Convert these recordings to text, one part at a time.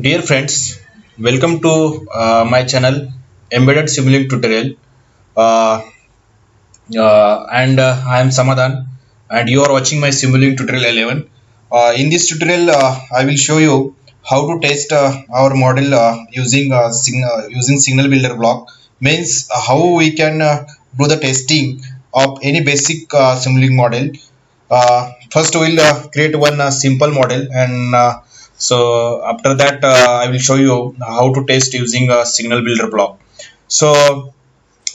Dear friends, welcome to my channel Embedded Simulink Tutorial. Uh, and I am Samadhan, and you are watching my Simulink Tutorial 11. In this tutorial, I will show you how to test our model using Signal Builder block. Means how we can do the testing of any basic Simulink model. First, we'll create one simple model, and so after that, I will show you how to test using a Signal Builder block. So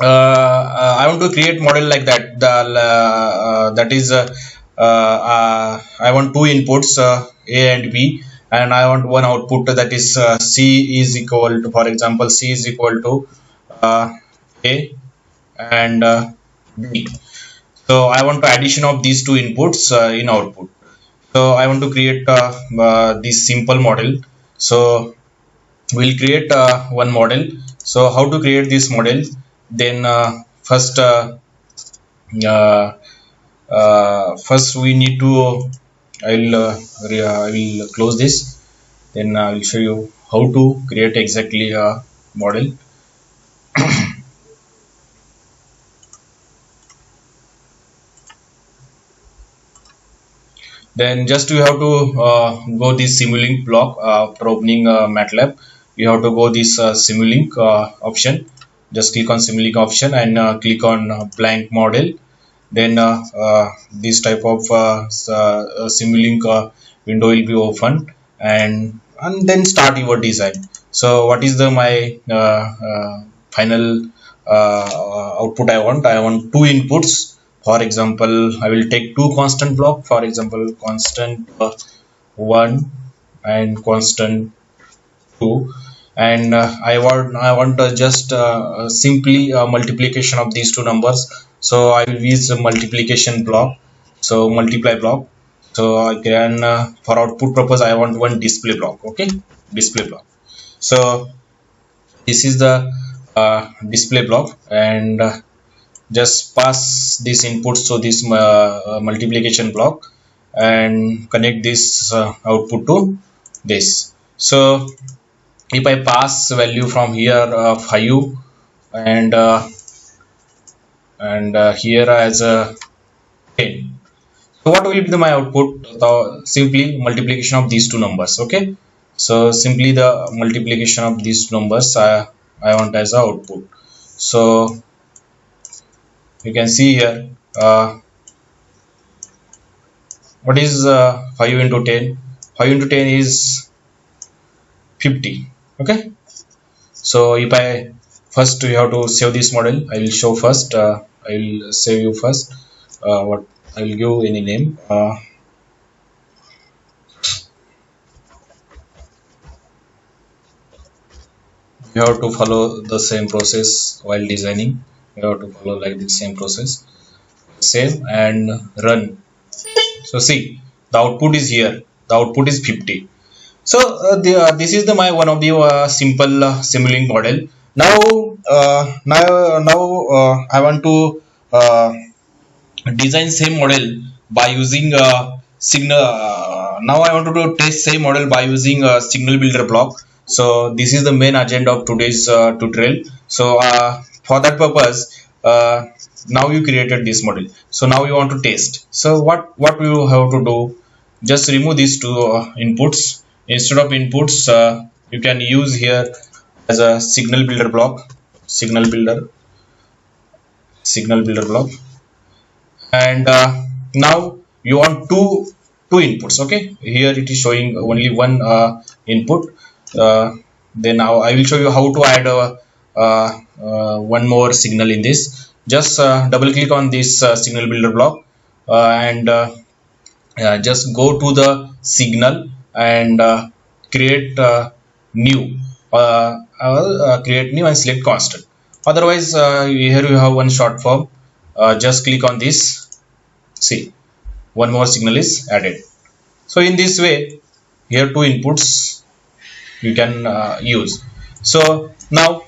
I want to create model like that. That is, I want two inputs, A and B, and I want one output that is C is equal to, for example, C is equal to A and B. So I want to addition of these two inputs in output. So I want to create this simple model. So we'll create one model. So how to create this model? Then uh, first we need to I will close this. Then I will show you how to create exactly a model. Then just you have to go this Simulink block for opening MATLAB. You have to go this Simulink option. Just click on Simulink option and click on blank model. Then this type of Simulink window will be opened, and then start your design. So what is the my final output I want two inputs. For example, I will take two constant block. For example, constant 1 and constant 2, and I want just simply multiplication of these two numbers. So I will use a multiplication block, so multiply block. So I can for output purpose I want one display block. Okay, display block. So this is the display block, and just pass this input to this multiplication block and connect this output to this. So if I pass value from here 5 and here as a 10, so what will be my output? Simply multiplication of these two numbers. Okay, so simply the multiplication of these numbers I want as a output. So you can see here what is 5 into 10. 5 into 10 is 50. Okay, so if I first you have to save this model. I will show first. I will save you first. What I will give any name. You have to follow the same process while designing. You have to follow like the same process. Save and run. So see, the output is here. The output is 50. So this is the my one of the simple Simulink model. Now I want to design same model by using signal. Now I want to do test same model by using Signal Builder block. So this is the main agenda of today's tutorial. So for that purpose, now you created this model. So now you want to test. So what you have to do? Just remove these two inputs. Instead of inputs, you can use here as a Signal Builder block. Signal Builder block. And now you want two inputs. Okay, here it is showing only one input. Then now I will show you how to add one more signal in this. Just double click on this Signal Builder block and just go to the signal and create new create new and select constant. Otherwise here you have one short form. Just click on this. See, one more signal is added. So in this way, here two inputs you can use. So now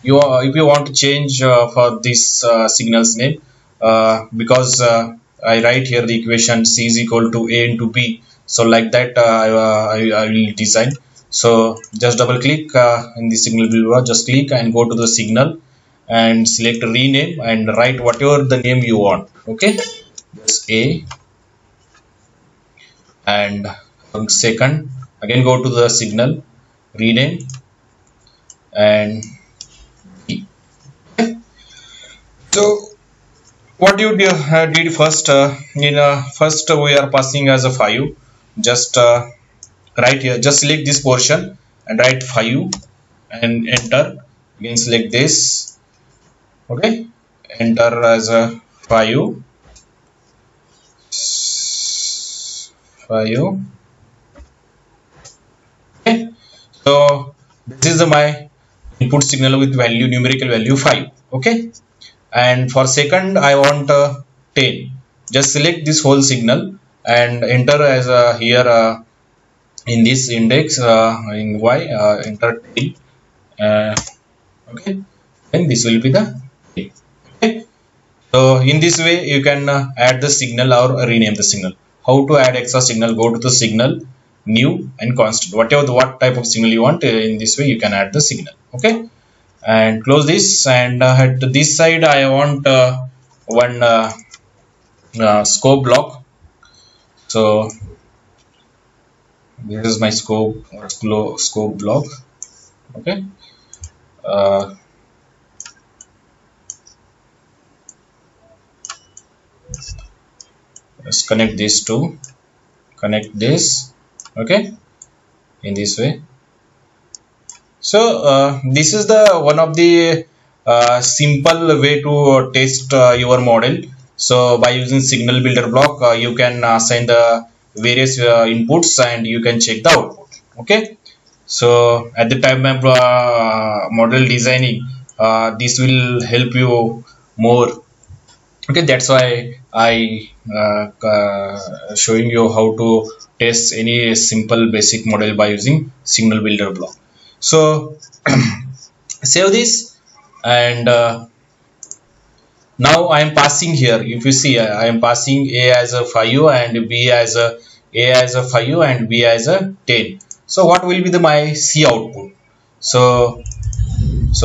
you if you want to change for this signal's name, because I write here the equation C is equal to A into B. So like that I will design. So just double click in the signal viewer, just click and go to the signal and select rename and write whatever the name you want. Okay, just A, and second again go to the signal, rename, and B. So what you did first, in first we are passing as a 5. Just right here, just select this portion and write 5 and enter. Again select this. Okay, enter as a 5. Okay, so this is my input signal with value, numerical value 5. Okay, and for second I want 10. Just select this whole signal and enter as here in this index in y, enter 10. Okay, then this will be the 10. Okay, so in this way you can add the signal or rename the signal. How to add extra signal? Go to the signal, new and constant, whatever what type of signal you want. In this way you can add the signal. Okay, and close this, and at this side I want one scope block. So this is my scope block. Okay, uh, let's connect these two, connect this. Okay, in this way. So this is the one of the simple way to test your model. So by using signal builder block, you can assign the various inputs and you can check the output. Okay, so at the time of model designing, this will help you more. Okay, that's why I showing you how to test any simple basic model by using signal builder block. So save this, and now I am passing here. If you see, I am passing A as a 5 and B as a 5 and B as a 10. So what will be the my C output? So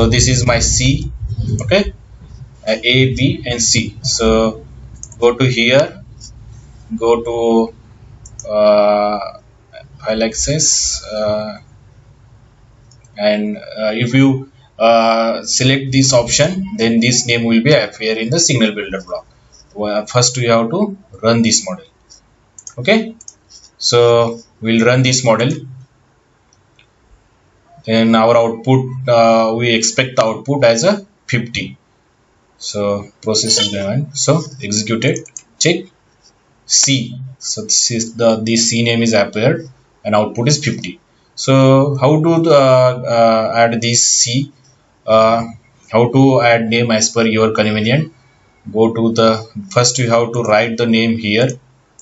this is my C. Okay, A, B and C. So go to here, go to file access, and if you select this option, then this name will be appear in the signal builder block. First we have to run this model. Okay, so we'll run this model, then our output, we expect the output as a 50. So process is going on. So executed, check C. So this is the C name is appeared and output is 50. So how to add this C? How to add name as per your convenient? Go to the first, you have to write the name here,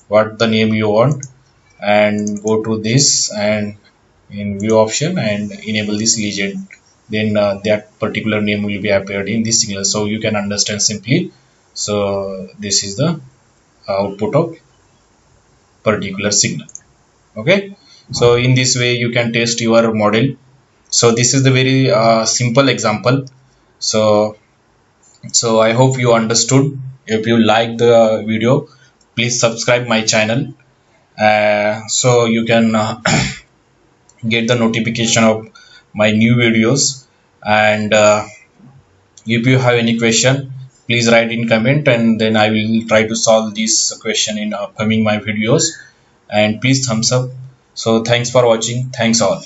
what the name you want, and go to this and in view option and enable this legend. Then that particular name will be appeared in this signal, so you can understand simply. So this is the output of particular signal. Okay, so in this way you can test your model. So this is the very simple example. So I hope you understood. If you like the video, please subscribe my channel, so you can get the notification of my new videos. And if you have any question, please write in comment, and then I will try to solve this question in upcoming my videos. And please thumbs up. So thanks for watching. Thanks all.